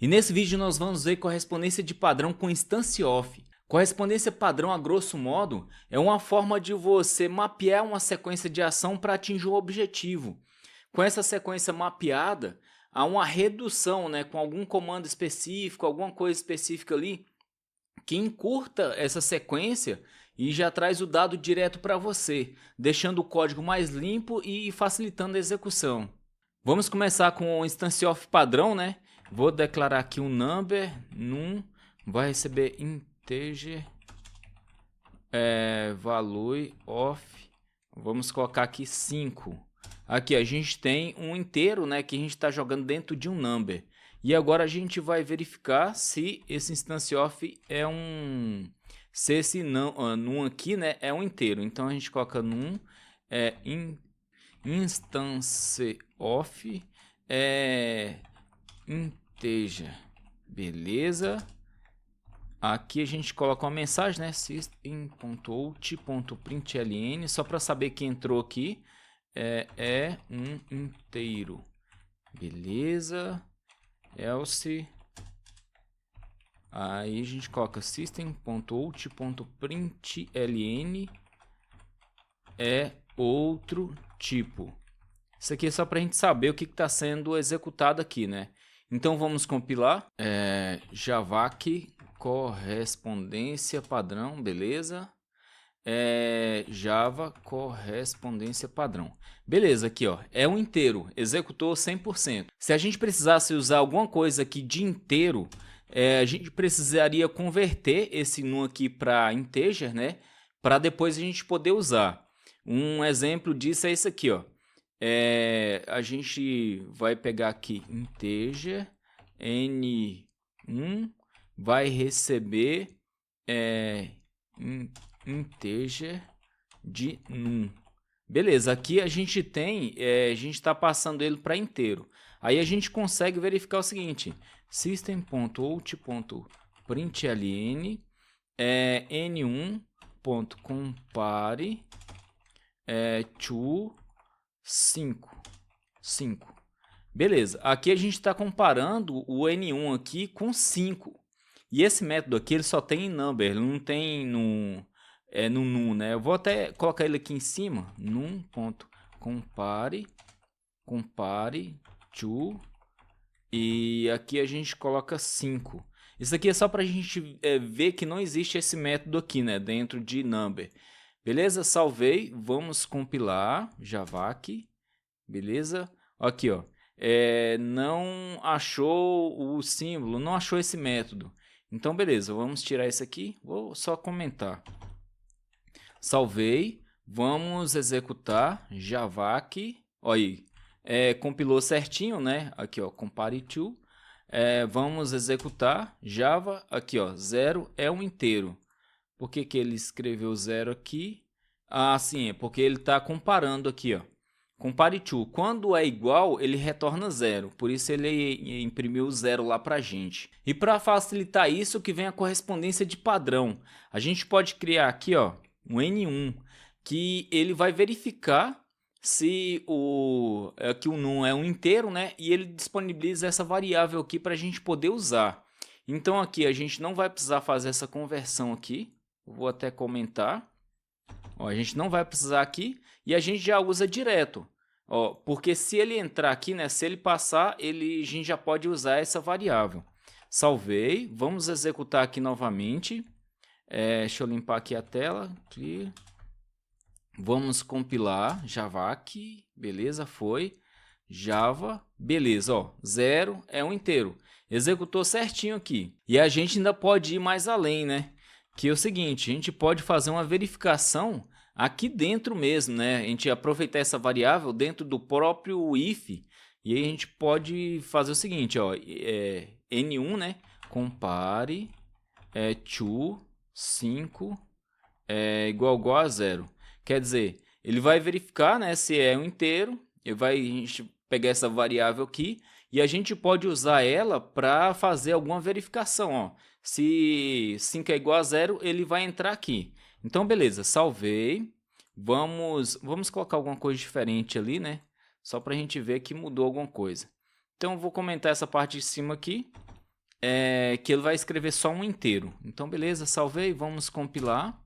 E nesse vídeo nós vamos ver correspondência de padrão com instância off. Correspondência padrão, a grosso modo, é uma forma de você mapear uma sequência de ação para atingir um objetivo. Com essa sequência mapeada, há uma redução, com algum comando específico, alguma coisa específica ali, que encurta essa sequência e já traz o dado direto para você, deixando o código mais limpo e facilitando a execução. Vamos começar com o instance of padrão, Vou declarar aqui um number, num, vai receber integer, value of, vamos colocar aqui 5. Aqui a gente tem um inteiro, que a gente está jogando dentro de um number. E agora a gente vai verificar se esse instance of é se esse num aqui, é um inteiro. Então a gente coloca num instance of integer, beleza? Aqui a gente coloca uma mensagem, system.out.println, só para saber que entrou aqui. É um inteiro, beleza? Else, aí a gente coloca system.out.println é outro tipo. Isso aqui é só para a gente saber o que está sendo executado aqui, Então vamos compilar. Javac correspondência padrão, beleza? Java correspondência padrão. Beleza, aqui é um inteiro, executou 100%. Se a gente precisasse usar alguma coisa aqui de inteiro, a gente precisaria converter esse num aqui para integer, para depois a gente poder usar. Um exemplo disso é esse aqui, a gente vai pegar aqui integer n1 vai receber integer de num. Beleza, aqui a gente tem, a gente está passando ele para inteiro. Aí a gente consegue verificar o seguinte: system.out.println n1.compare to 5. Beleza, aqui a gente está comparando o n1 aqui com 5. E esse método aqui ele só tem em number, ele não tem no num, Eu vou até colocar ele aqui em cima, num.compare to, e aqui a gente coloca 5. Isso aqui é só para a gente ver que não existe esse método aqui, dentro de number. Beleza? Salvei, vamos compilar, javac, beleza? Aqui, não achou o símbolo, não achou esse método. Então, beleza, vamos tirar isso aqui, vou só comentar. Salvei, vamos executar javac, olha aí, compilou certinho, Aqui, compare to, vamos executar java, aqui, 0 é um inteiro. Por que que ele escreveu 0 aqui? Ah, sim, é porque ele está comparando aqui, compare to, quando é igual, ele retorna 0, por isso ele imprimiu 0 lá para a gente. E para facilitar isso que vem a correspondência de padrão. A gente pode criar aqui, um N1, que ele vai verificar se aqui o num é um inteiro, e ele disponibiliza essa variável aqui para a gente poder usar. Então aqui a gente não vai precisar fazer essa conversão aqui, vou até comentar. A gente não vai precisar aqui e a gente já usa direto. Porque se ele entrar aqui, se ele passar, a gente já pode usar essa variável. Salvei, vamos executar aqui novamente. Deixa eu limpar aqui a tela. Clear. Vamos compilar javac, beleza, foi. Java, beleza, 0 é um inteiro. Executou certinho aqui. E a gente ainda pode ir mais além, Que é o seguinte, a gente pode fazer uma verificação aqui dentro mesmo, A gente aproveitar essa variável dentro do próprio if. E aí a gente pode fazer o seguinte, n1, compare to 5 igual a 0. Quer dizer, ele vai verificar, se é um inteiro, a gente pegar essa variável aqui e a gente pode usar ela para fazer alguma verificação. Se 5 é igual a 0, ele vai entrar aqui. Então, beleza, salvei. Vamos colocar alguma coisa diferente ali, Só para a gente ver que mudou alguma coisa. Então, eu vou comentar essa parte de cima aqui. que ele vai escrever só um inteiro. Então, beleza, salvei, vamos compilar.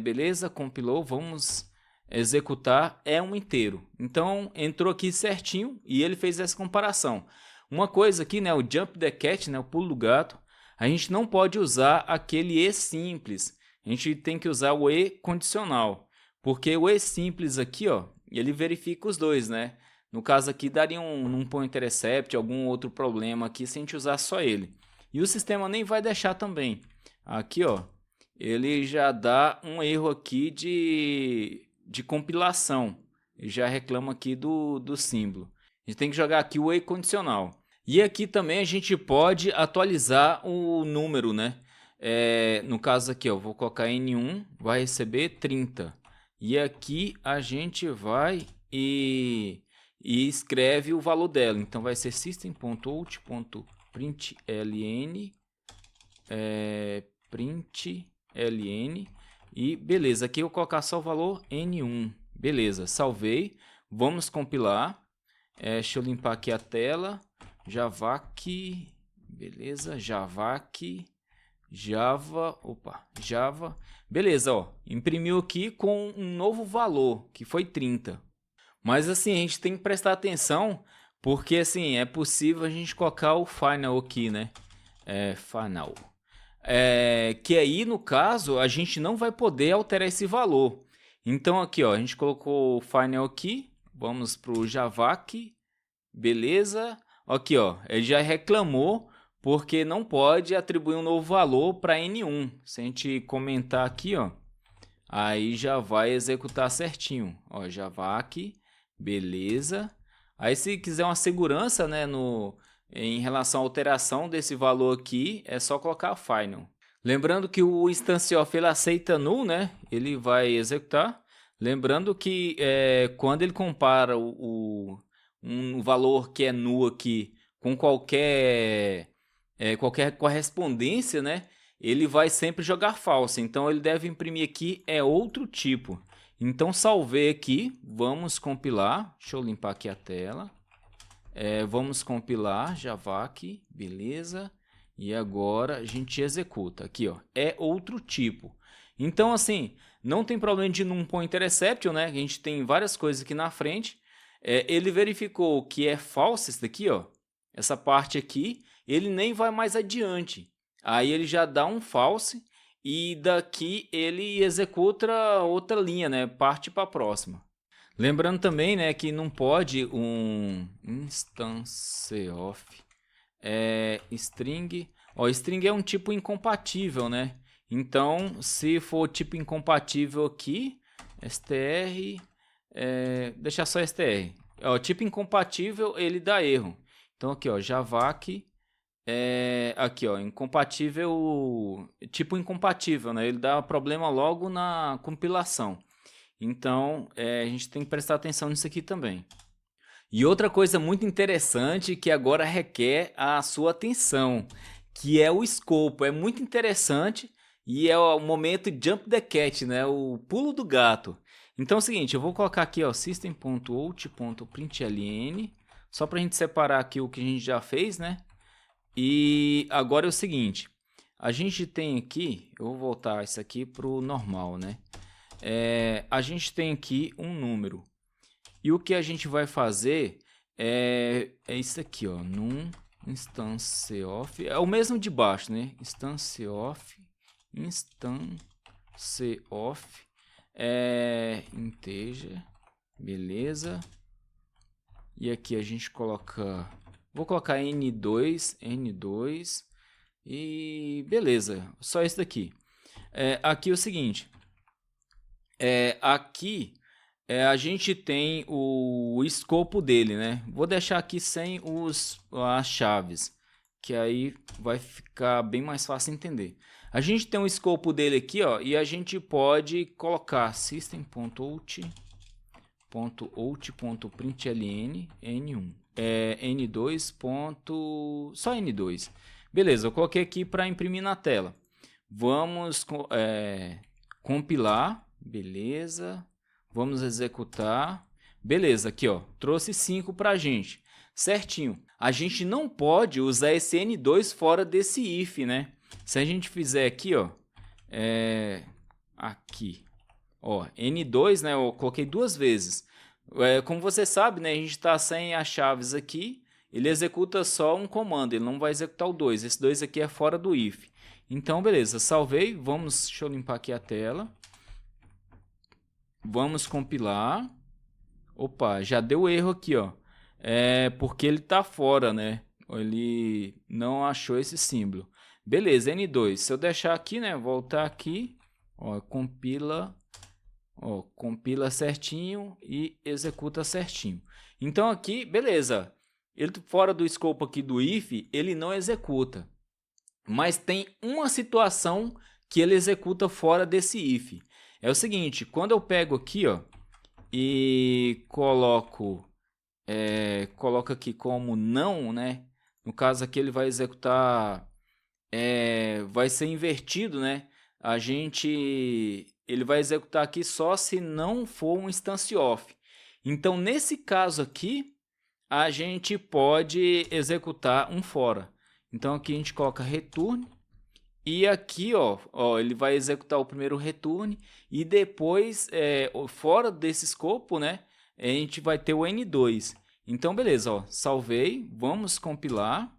Beleza, compilou, vamos executar, é um inteiro. Então, entrou aqui certinho e ele fez essa comparação. Uma coisa aqui, né, o jump the cat, né, o pulo do gato, a gente não pode usar aquele e simples. A gente tem que usar o e condicional, porque o e simples aqui, ó, ele verifica os dois, né? No caso aqui, daria um point intercept, algum outro problema aqui se a gente usar só ele. E o sistema nem vai deixar também. Aqui, ó, ele já dá um erro aqui de compilação. Ele já reclama aqui do símbolo. A gente tem que jogar aqui o e condicional. E aqui também a gente pode atualizar o número, né? No caso aqui, ó, vou colocar N1, vai receber 30. E aqui a gente vai e escreve o valor dela. Então vai ser system.out.println println e beleza, aqui eu vou colocar só o valor N1. Beleza, salvei. Vamos compilar. Deixa eu limpar aqui a tela. Javac, beleza, Javac, Java, Java, beleza, ó, imprimiu aqui com um novo valor, que foi 30. Mas assim, a gente tem que prestar atenção, porque assim, é possível a gente colocar o final aqui, né? Final. Que aí, no caso, a gente não vai poder alterar esse valor. Então aqui, ó, a gente colocou o final aqui, vamos para o Javac, beleza. Aqui, ó, ele já reclamou porque não pode atribuir um novo valor para N1. Se a gente comentar aqui, ó, aí já vai executar certinho. Ó, Javac, beleza. Aí se quiser uma segurança, né, em relação à alteração desse valor aqui, é só colocar final. Lembrando que o instance_of ele aceita null, né? Ele vai executar. Lembrando que quando ele compara um valor que é null aqui com qualquer correspondência, né? Ele vai sempre jogar false. Então ele deve imprimir aqui outro tipo. Então salvei aqui, vamos compilar. Deixa eu limpar aqui a tela. Vamos compilar Javac, beleza. E agora a gente executa aqui, ó. É outro tipo. Então assim, não tem problema de num point intercept, né? A gente tem várias coisas aqui na frente. Ele verificou que é false isso daqui, ó. Essa parte aqui, ele nem vai mais adiante. Aí ele já dá um false e daqui ele executa outra linha, né? Parte para a próxima. Lembrando também, né, que não pode um instance_of string. Ó, string é um tipo incompatível, né? Então, se for tipo incompatível aqui, str, deixar só str. Ó, tipo incompatível, ele dá erro. Então aqui, ó, Javac, aqui, ó, incompatível, tipo incompatível, né? Ele dá problema logo na compilação. Então, a gente tem que prestar atenção nisso aqui também. E outra coisa muito interessante que agora requer a sua atenção, que é o escopo. É muito interessante e é o momento jump the cat, né? O pulo do gato. Então é o seguinte, eu vou colocar aqui, ó, system.out.println, só para a gente separar aqui o que a gente já fez, né? E agora é o seguinte, a gente tem aqui, eu vou voltar isso aqui para o normal, né? A gente tem aqui um número. E o que a gente vai fazer é isso aqui, ó, num instance_of, é o mesmo de baixo, né? Instance_of integer, beleza. E aqui a gente coloca, vou colocar n2 e beleza, só isso daqui. Aqui é o seguinte, aqui a gente tem o escopo dele, né? Vou deixar aqui sem as chaves, que aí vai ficar bem mais fácil entender. A gente tem o escopo dele aqui, ó, e a gente pode colocar system.out.println n1, n2. Só n2. Beleza, eu coloquei aqui para imprimir na tela. Vamos compilar, beleza. Vamos executar. Beleza, aqui ó, trouxe 5 para a gente. certinho. A gente não pode usar esse N2 fora desse if, né? Se a gente fizer aqui, ó, aqui, ó, N2, né? Eu coloquei duas vezes. Como você sabe, né? A gente está sem as chaves aqui. Ele executa só um comando, ele não vai executar o 2. Esse 2 aqui é fora do if. Então, beleza, salvei. Deixa eu limpar aqui a tela. Vamos compilar. Opa, já deu erro aqui, ó. Porque ele está fora, né? Ele não achou esse símbolo. Beleza, N2. Se eu deixar aqui, né? Voltar aqui, ó, compila certinho e executa certinho. Então aqui, beleza. Ele fora do escopo aqui do if, ele não executa. Mas tem uma situação que ele executa fora desse if. É o seguinte, quando eu pego aqui, ó, e coloco aqui como não, né? No caso aqui ele vai executar, vai ser invertido, né? Ele vai executar aqui só se não for um instance off. Então nesse caso aqui, a gente pode executar um fora. Então aqui a gente coloca return e aqui, ó, ele vai executar o primeiro return e depois, fora desse escopo, né, a gente vai ter o N2. Então beleza, ó, salvei, vamos compilar.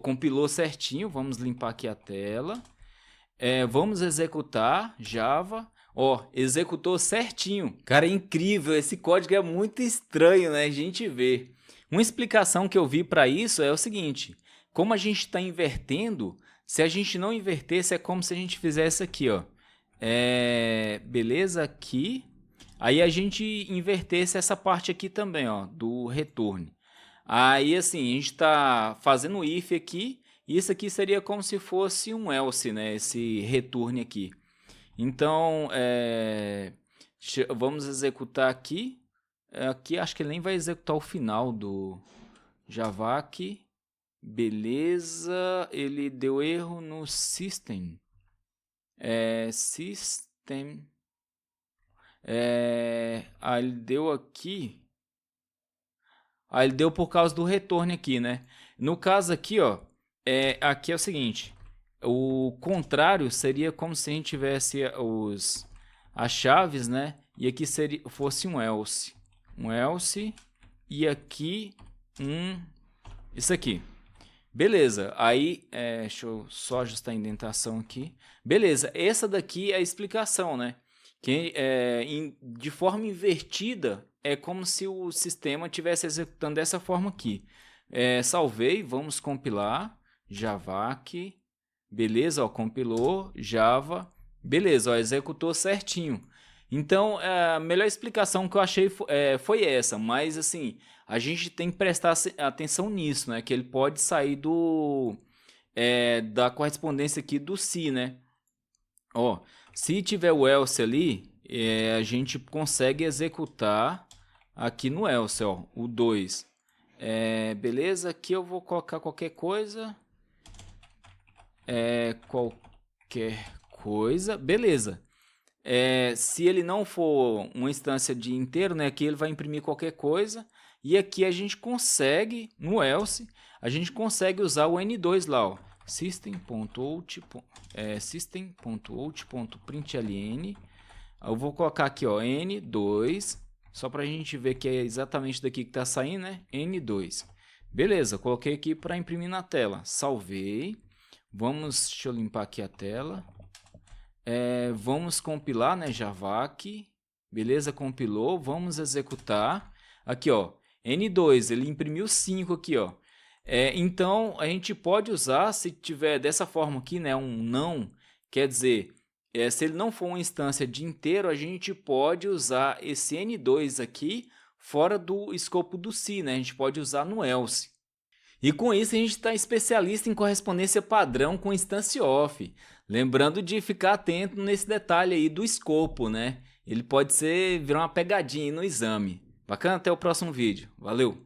Compilou certinho, vamos limpar aqui a tela. Vamos executar Java. Executou certinho. Cara, é incrível. Esse código é muito estranho, né? A gente vê. Uma explicação que eu vi para isso é o seguinte. Como a gente está invertendo, se a gente não invertesse, é como se a gente fizesse aqui, ó. Beleza, aqui. Aí a gente invertesse essa parte aqui também, ó, do return. Aí, assim, a gente está fazendo if aqui. E isso aqui seria como se fosse um else, né? Esse return aqui. Então, vamos executar aqui. Aqui acho que ele nem vai executar o final do Java aqui. Beleza, ele deu erro no system. System. Ele deu aqui. Ele deu por causa do return aqui, né? No caso aqui, ó, aqui é o seguinte. O contrário seria como se a gente tivesse as chaves, né? E aqui fosse um else. Um else e aqui isso aqui. Beleza, aí deixa eu só ajustar a indentação aqui. Beleza, essa daqui é a explicação, né? Que de forma invertida é como se o sistema estivesse executando dessa forma aqui. Salvei, vamos compilar. Javac, beleza, ó, compilou, Java, beleza, ó, executou certinho. Então, a melhor explicação que eu achei foi essa, mas assim, a gente tem que prestar atenção nisso, né? Que ele pode sair da correspondência aqui do se, né? Ó, se tiver o else ali, a gente consegue executar aqui no else, ó, o 2. Beleza, aqui eu vou colocar qualquer coisa. Qualquer coisa, beleza. Se ele não for uma instância de inteiro, né, aqui ele vai imprimir qualquer coisa. E aqui a gente consegue, no else, a gente consegue usar o N2 lá, ó. System.out.println. Eu vou colocar aqui, ó, N2, só para a gente ver que é exatamente daqui que está saindo, né? N2. Beleza, coloquei aqui para imprimir na tela. Salvei. Deixa eu limpar aqui a tela. Vamos compilar, né, Javac. Beleza, compilou. Vamos executar. Aqui, ó, N2, ele imprimiu 5 aqui, ó. Então, a gente pode usar, se tiver dessa forma aqui, né, um não, quer dizer, se ele não for uma instância de inteiro, a gente pode usar esse N2 aqui fora do escopo do se, né? A gente pode usar no else. E com isso a gente está especialista em correspondência padrão com instância off. Lembrando de ficar atento nesse detalhe aí do escopo, né? Ele pode virar uma pegadinha aí no exame. Bacana? Até o próximo vídeo. Valeu!